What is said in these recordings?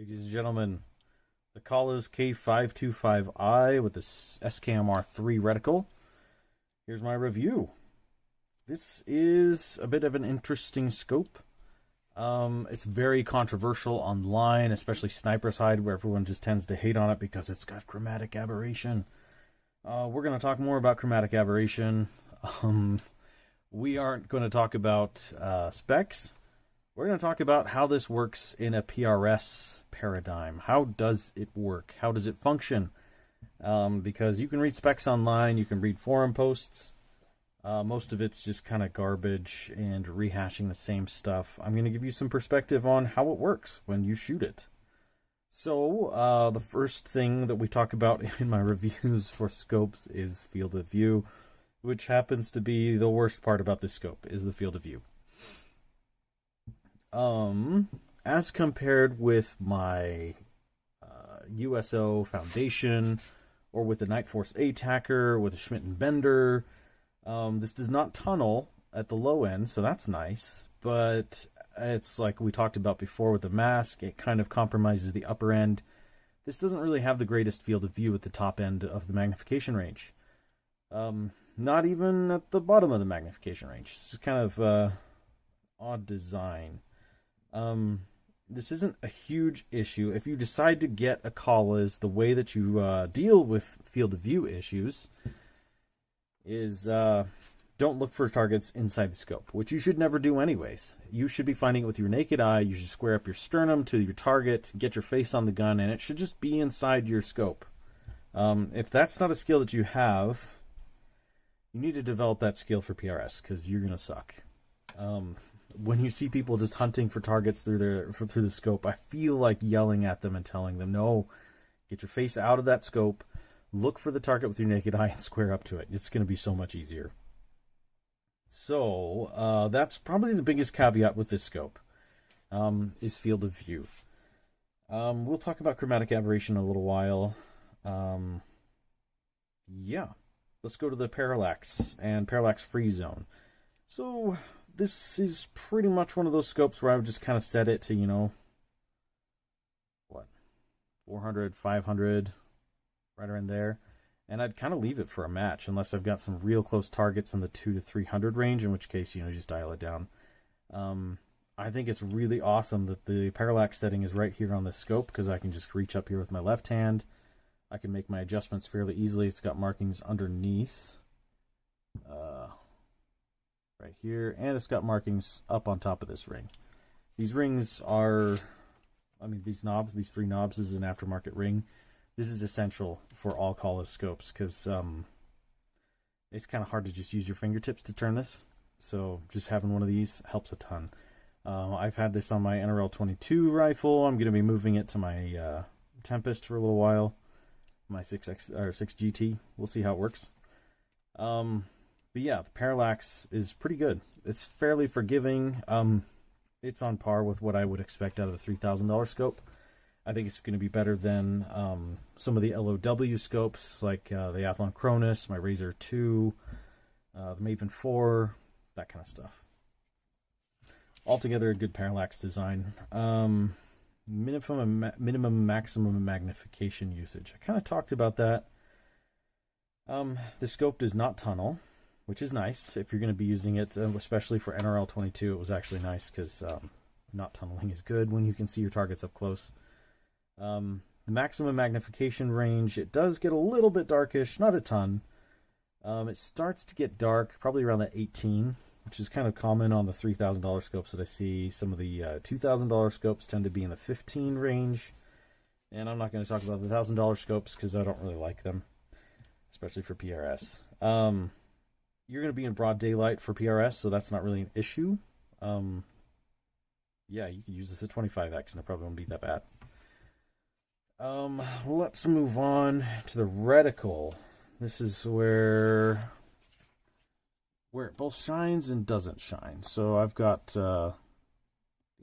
Ladies and gentlemen, the Kahles k525i with the SKMR3 reticle. Here's my review. This is a bit of an interesting scope. It's very controversial online, especially Sniper's Hide, where everyone just tends to hate on it because it's got chromatic aberration. We're going to talk more about chromatic aberration. We aren't going to talk about specs. We're going to talk about how this works in a PRS paradigm. How does it work? How does it function? Because you can read specs online, you can read forum posts. Most of it's just kind of garbage and rehashing the same stuff. I'm going to give you some perspective on how it works when you shoot it. So, the first thing that we talk about in my reviews for scopes is field of view, which happens to be the worst part about this scope, is the field of view. As compared with my USO Foundation, or with the Nightforce ATACR, with the Schmidt and Bender, this does not tunnel at the low end, so that's nice, but it's like we talked about before with the mask, it kind of compromises the upper end. This doesn't really have the greatest field of view at the top end of the magnification range. Not even at the bottom of the magnification range. It's just kind of odd design. This isn't a huge issue. If you decide to get a Kahles, the way that you deal with field of view issues is don't look for targets inside the scope, which you should never do anyways. You should be finding it with your naked eye. You should square up your sternum to your target, get your face on the gun, and it should just be inside your scope. If that's not a skill that you have, you need to develop that skill for PRS, because you're going to suck. When you see people just hunting for targets through the scope, I feel like yelling at them and telling them, no, get your face out of that scope, look for the target with your naked eye and square up to it. It's going to be so much easier. So, that's probably the biggest caveat with this scope, is field of view. We'll talk about chromatic aberration in a little while. Yeah, let's go to the parallax and parallax free zone. So, this is pretty much one of those scopes where I would just kind of set it to, 400, 500, right around there. And I'd kind of leave it for a match unless I've got some real close targets in the 200 to 300 range, in which case, just dial it down. I think it's really awesome that the parallax setting is right here on this scope, because I can just reach up here with my left hand. I can make my adjustments fairly easily. It's got markings underneath. Right here, and it's got markings up on top of this ring. These rings are, these three knobs, this is an aftermarket ring. This is essential for all Kahles scopes, because it's kind of hard to just use your fingertips to turn this. So just having one of these helps a ton. I've had this on my NRL-22 rifle. I'm going to be moving it to my Tempest for a little while. My 6GT. We'll see how it works. But yeah, the parallax is pretty good. It's fairly forgiving. It's on par with what I would expect out of a $3,000 scope. I think it's going to be better than some of the LOW scopes, like the Athlon Cronus, my Razor 2, the Maven 4, that kind of stuff. Altogether, a good parallax design. Minimum maximum magnification usage. I kind of talked about that. The scope does not tunnel, which is nice if you're going to be using it, especially for NRL-22. It was actually nice because not tunneling is good when you can see your targets up close. The maximum magnification range, it does get a little bit darkish, not a ton. It starts to get dark probably around the 18, which is kind of common on the $3,000 scopes that I see. Some of the $2,000 scopes tend to be in the 15 range. And I'm not going to talk about the $1,000 scopes because I don't really like them, especially for PRS. You're going to be in broad daylight for PRS, so that's not really an issue. Yeah, you could use this at 25x and it probably won't be that bad. Let's move on to the reticle. This is where it both shines and doesn't shine. So I've got the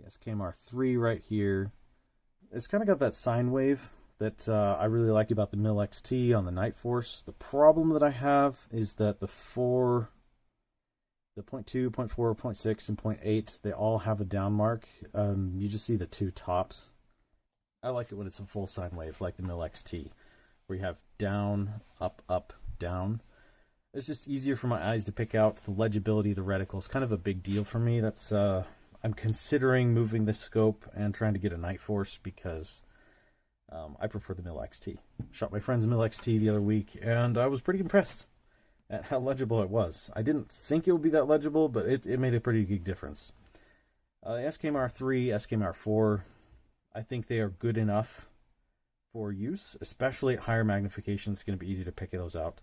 SKMR3 right here. It's kind of got that sine wave that I really like about the Mil XT on the Nightforce. The problem that I have is that the 0.2, 0.4, 0.6, and 0.8, they all have a down mark. You just see the two tops. I like it when it's a full sine wave, like the Mill XT, where you have down, up, up, down. It's just easier for my eyes to pick out. The legibility of the reticle is kind of a big deal for me. That's I'm considering moving the scope and trying to get a night force because I prefer the Mill XT. Shot my friend's Mill XT the other week, and I was pretty impressed at how legible it was. I didn't think it would be that legible, but it made a pretty big difference. The SKMR3, SKMR4, I think they are good enough for use, especially at higher magnification. It's going to be easy to pick those out.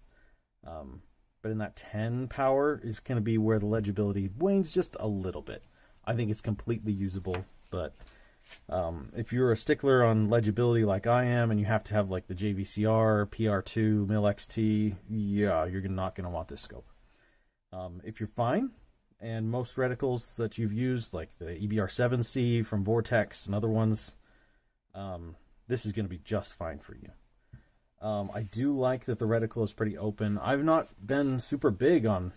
But in that 10 power is going to be where the legibility wanes just a little bit. I think it's completely usable, but if you're a stickler on legibility like I am, and you have to have like the JVCR, PR2, Mill XT, yeah, you're not going to want this scope. If you're fine, and most reticles that you've used, like the EBR7C from Vortex and other ones, this is going to be just fine for you. I do like that the reticle is pretty open. I've not been super big on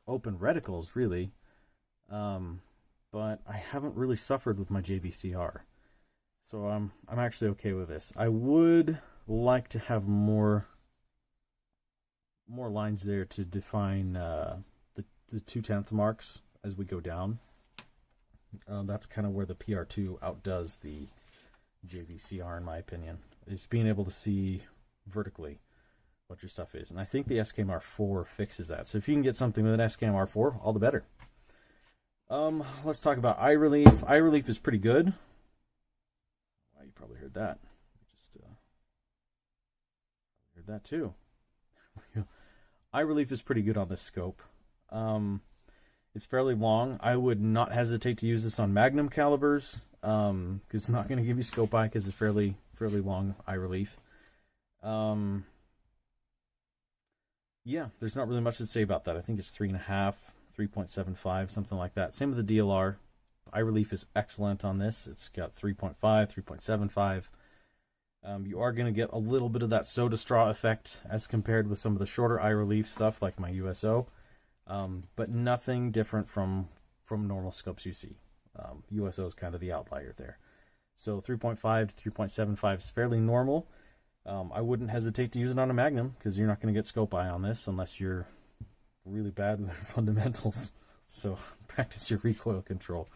open reticles, really. But I haven't really suffered with my JVCR. So I'm actually okay with this. I would like to have more lines there to define the 2/10 marks as we go down. That's kind of where the PR2 outdoes the JVCR, in my opinion. It's being able to see vertically what your stuff is. And I think the SKMR4 fixes that. So if you can get something with an SKMR4, all the better. Let's talk about eye relief. Eye relief is pretty good. Wow, you probably heard that. Just heard that too. Eye relief is pretty good on this scope. It's fairly long. I would not hesitate to use this on Magnum calibers, because it's not going to give you scope eye because it's fairly long eye relief. Yeah, there's not really much to say about that. I think it's 3.5, 3.75, something like that. Same with the DLR. Eye relief is excellent on this. It's got 3.5, 3.75. You are going to get a little bit of that soda straw effect as compared with some of the shorter eye relief stuff like my USO, but nothing different from normal scopes you see. USO is kind of the outlier there. So 3.5 to 3.75 is fairly normal. I wouldn't hesitate to use it on a Magnum because you're not going to get scope eye on this unless you're really bad with fundamentals. So practice your recoil control.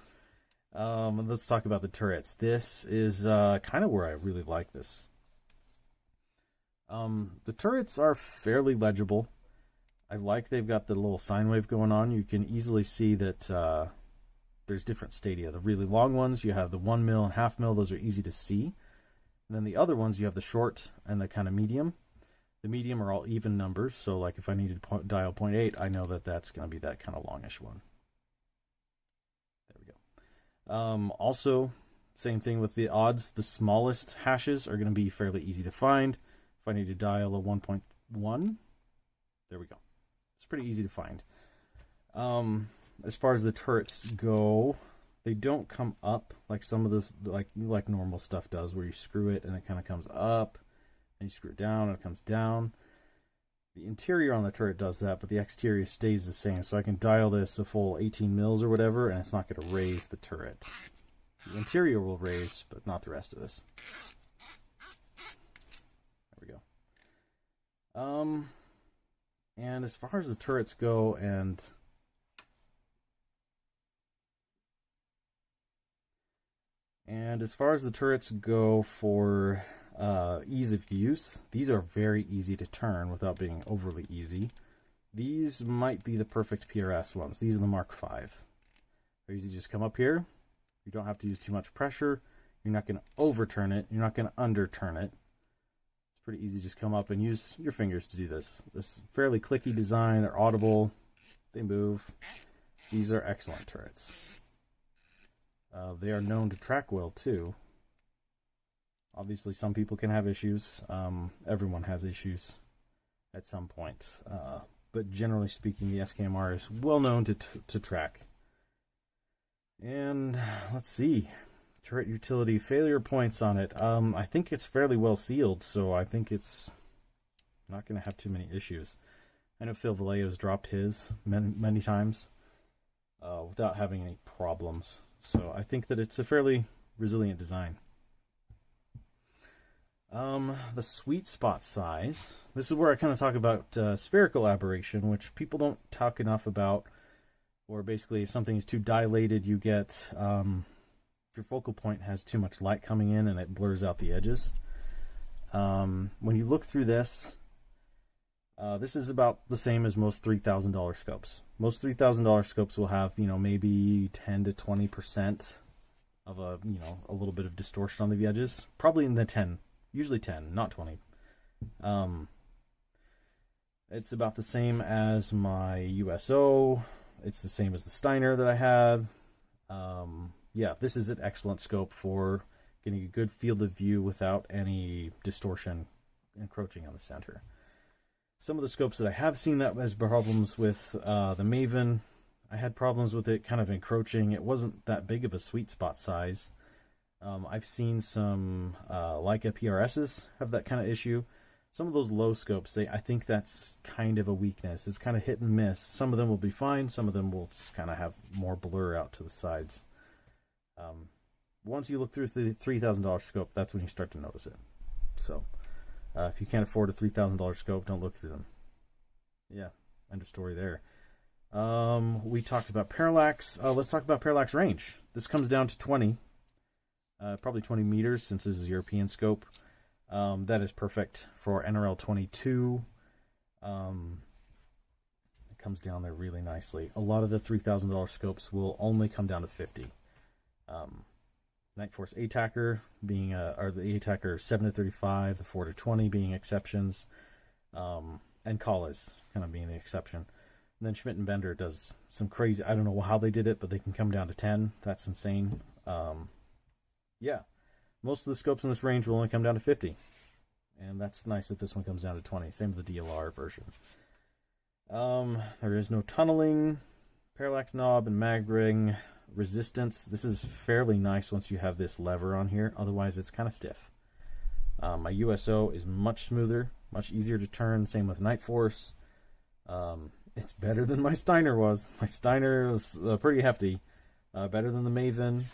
Let's talk about the turrets. This is kind of where I really like this. The turrets are fairly legible. I like they've got the little sine wave going on. You can easily see that there's different stadia. The really long ones, you have the 1 mil and half mil. Those are easy to see. And then the other ones, you have the short and the kind of medium. The medium are all even numbers. So like if I needed to dial 0.8, I know that that's going to be that kind of longish one. There we go. Also, same thing with the odds. The smallest hashes are going to be fairly easy to find. If I need to dial a 1.1, there we go. It's pretty easy to find. As far as the turrets go, they don't come up like some of this, like normal stuff does, where you screw it and it kind of comes up, and you screw it down and it comes down. The interior on the turret does that, but the exterior stays the same. So I can dial this a full 18 mils or whatever, and it's not going to raise the turret. The interior will raise, but not the rest of this. There we go. And as far as the turrets go, and as far as the turrets go for ease of use, these are very easy to turn without being overly easy. These might be the perfect PRS ones. These are the Mark V. They're easy to just come up here. You don't have to use too much pressure. You're not going to overturn it. You're not going to underturn it. It's pretty easy to just come up and use your fingers to do this. This fairly clicky design. They're audible. They move. These are excellent turrets. They are known to track well too. Obviously, some people can have issues. Everyone has issues at some point. But generally speaking, the SKMR is well known to track. And let's see. Turret utility, failure points on it. I think it's fairly well sealed, so I think it's not going to have too many issues. I know Phil Vallejo's dropped his many times without having any problems. So I think that it's a fairly resilient design. The sweet spot size. This is where I kind of talk about spherical aberration, which people don't talk enough about. Or basically, if something is too dilated, you get your focal point has too much light coming in and it blurs out the edges. When you look through this, this is about the same as most $3,000 scopes. Most $3,000 scopes will have, maybe 10 to 20% of a little bit of distortion on the edges. Probably in the 10. Usually 10, not 20. It's about the same as my USO. It's the same as the Steiner that I had. Yeah, this is an excellent scope for getting a good field of view without any distortion encroaching on the center. Some of the scopes that I have seen that has problems with, the Maven, I had problems with it kind of encroaching. It wasn't that big of a sweet spot size. I've seen some Leica PRSs have that kind of issue. Some of those low scopes, I think that's kind of a weakness. It's kind of hit and miss. Some of them will be fine. Some of them will just kind of have more blur out to the sides. Once you look through the $3,000 scope, that's when you start to notice it. So, if you can't afford a $3,000 scope, don't look through them. Yeah, end of story there. We talked about parallax. Let's talk about parallax range. This comes down to 20. Probably 20 meters since this is a European scope. That is perfect for NRL 22. It comes down there really nicely. A lot of the $3,000 scopes will only come down to 50. Nightforce ATACR being or the ATACR 7 to 35, the 4 to 20 being exceptions, and Kahles kind of being the exception. And then Schmidt and Bender does some crazy. I don't know how they did it, but they can come down to 10. That's insane. Yeah, most of the scopes in this range will only come down to 50, and that's nice that this one comes down to 20. Same with the DLR version. There is no tunneling, parallax knob, and mag ring. Resistance, this is fairly nice once you have this lever on here. Otherwise, it's kind of stiff. My USO is much smoother, much easier to turn. Same with Nightforce. It's better than my Steiner was. My Steiner was pretty hefty. Better than the Maven.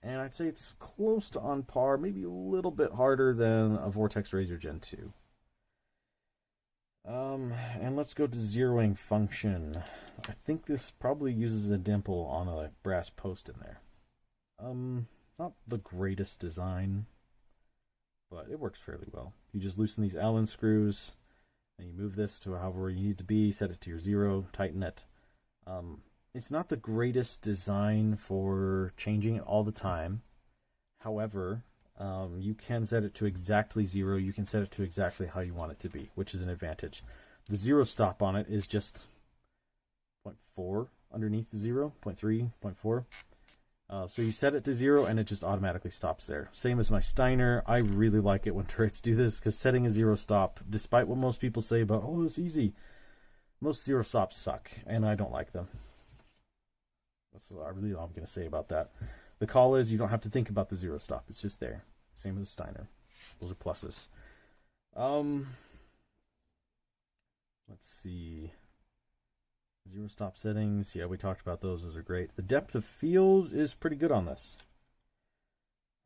And I'd say it's close to on par, maybe a little bit harder than a Vortex Razor Gen 2. And let's go to zeroing function. I think this probably uses a dimple on a brass post in there. Not the greatest design, but it works fairly well. You just loosen these Allen screws, and you move this to however you need to be, set it to your 0, tighten it. It's not the greatest design for changing it all the time. However, you can set it to exactly 0. You can set it to exactly how you want it to be, which is an advantage. The 0 stop on it is just 0.4 underneath the 0, 0.3, 0.4. So you set it to 0 and it just automatically stops there. Same as my Steiner. I really like it when turrets do this because setting a 0 stop, despite what most people say about, oh, it's easy, most 0 stops suck and I don't like them. That's what I'm going to say about that. The call is you don't have to think about the 0 stop. It's just there. Same with the Steiner. Those are pluses. Let's see. 0 stop settings. Yeah, we talked about those. Those are great. The depth of field is pretty good on this.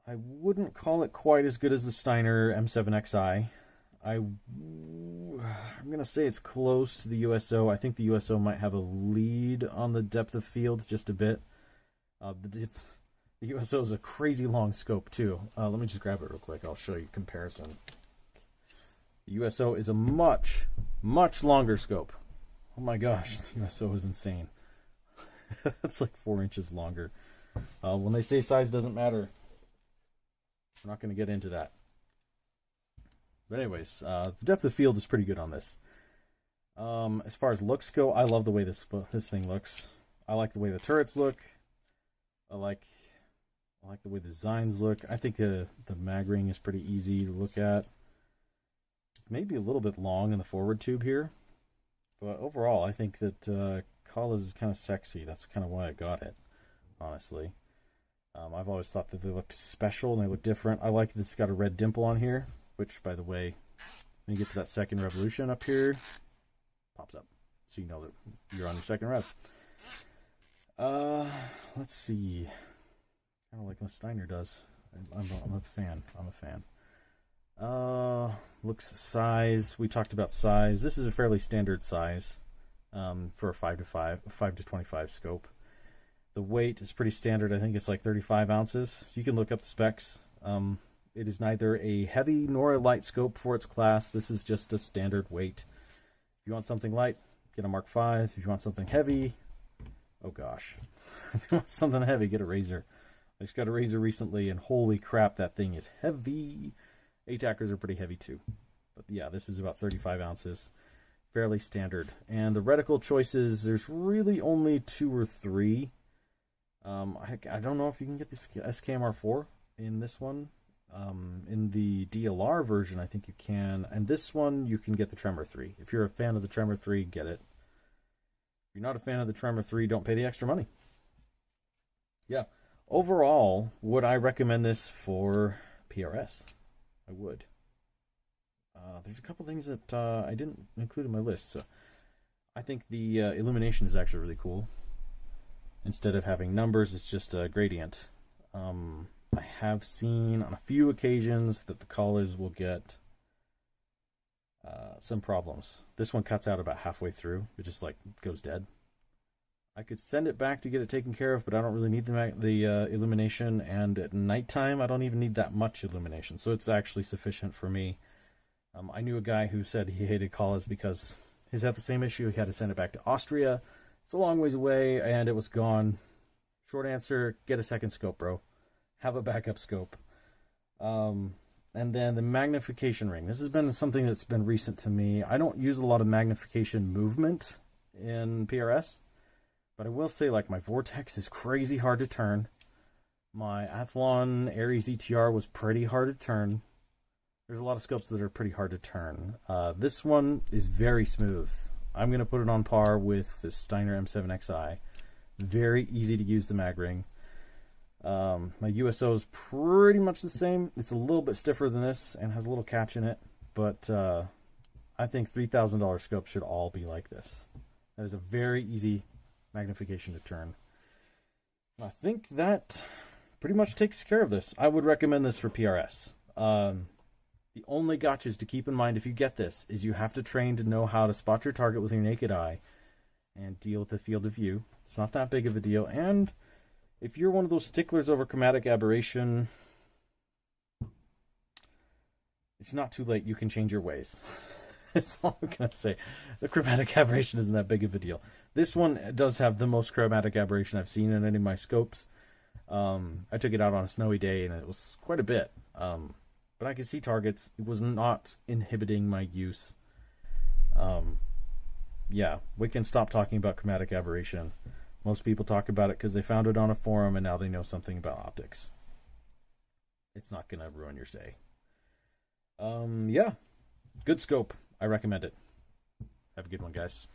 I wouldn't call it quite as good as the Steiner M7XI. I'm going to say it's close to the USO. I think the USO might have a lead on the depth of field just a bit. The USO is a crazy long scope too. Let me just grab it real quick. I'll show you comparison. The USO is a much, much longer scope. Oh my gosh, the USO is insane. That's like 4 inches longer. When they say size doesn't matter, we're not going to get into that. But anyways, the depth of field is pretty good on this. As far as looks go, I love the way this thing looks. I like the way the turrets look. I like the way the designs look. I think the mag ring is pretty easy to look at. Maybe a little bit long in the forward tube here. But overall, I think that Kahles is kind of sexy. That's kind of why I got it, honestly. I've always thought that they looked special and they look different. I like that it's got a red dimple on here, which, by the way, when you get to that second revolution up here, pops up. So you know that you're on your second rev. Let's see. Kind of like what Steiner does. I'm a fan. I'm a fan. Looks size. We talked about size. This is a fairly standard size for a 5 to 25 scope. The weight is pretty standard. I think it's like 35 ounces. You can look up the specs. It is neither a heavy nor a light scope for its class. This is just a standard weight. If you want something light, get a Mark V. If you want something heavy, oh gosh. If you want something heavy, get a Razor. I just got a Razor recently, and holy crap, that thing is heavy. ATACers are pretty heavy too. But yeah, this is about 35 ounces. Fairly standard. And the Reticle Choices, there's really only 2 or 3. I don't know if you can get the SKMR3 in this one. In the DLR version, I think you can. And this one, you can get the Tremor 3. If you're a fan of the Tremor 3, get it. If you're not a fan of the Tremor 3, don't pay the extra money. Yeah. Overall, would I recommend this for PRS? I would. There's a couple things that I didn't include in my list. So I think the illumination is actually really cool. Instead of having numbers, it's just a gradient. I have seen on a few occasions that the Kahles will get some problems. This one cuts out about halfway through. It just like goes dead. I could send it back to get it taken care of, but I don't really need the illumination, and at nighttime I don't even need that much illumination, so it's actually sufficient for me. I knew a guy who said he hated Kahles because he's had the same issue. He had to send it back to Austria. It's a long ways away, and it was gone. Short answer, get a second scope, bro. Have a backup scope. And then the magnification ring. This has been something that's been recent to me. I don't use a lot of magnification movement in PRS. But I will say, like, my Vortex is crazy hard to turn. My Athlon Aries ETR was pretty hard to turn. There's a lot of scopes that are pretty hard to turn. This one is very smooth. I'm going to put it on par with the Steiner M7XI. Very easy to use the mag ring. My USO is pretty much the same. It's a little bit stiffer than this and has a little catch in it. But I think $3,000 scopes should all be like this. That is a very easy magnification to turn. I think that pretty much takes care of this. I would recommend this for PRS. The only gotchas to keep in mind if you get this is you have to train to know how to spot your target with your naked eye and deal with the field of view. It's not that big of a deal. And if you're one of those sticklers over chromatic aberration, it's not too late. You can change your ways. That's all I'm going to say. The chromatic aberration isn't that big of a deal. This one does have the most chromatic aberration I've seen in any of my scopes. I took it out on a snowy day, and it was quite a bit. But I could see targets. It was not inhibiting my use. Yeah, we can stop talking about chromatic aberration. Most people talk about it because they found it on a forum, and now they know something about optics. It's not going to ruin your stay. Yeah, good scope. I recommend it. Have a good one, guys.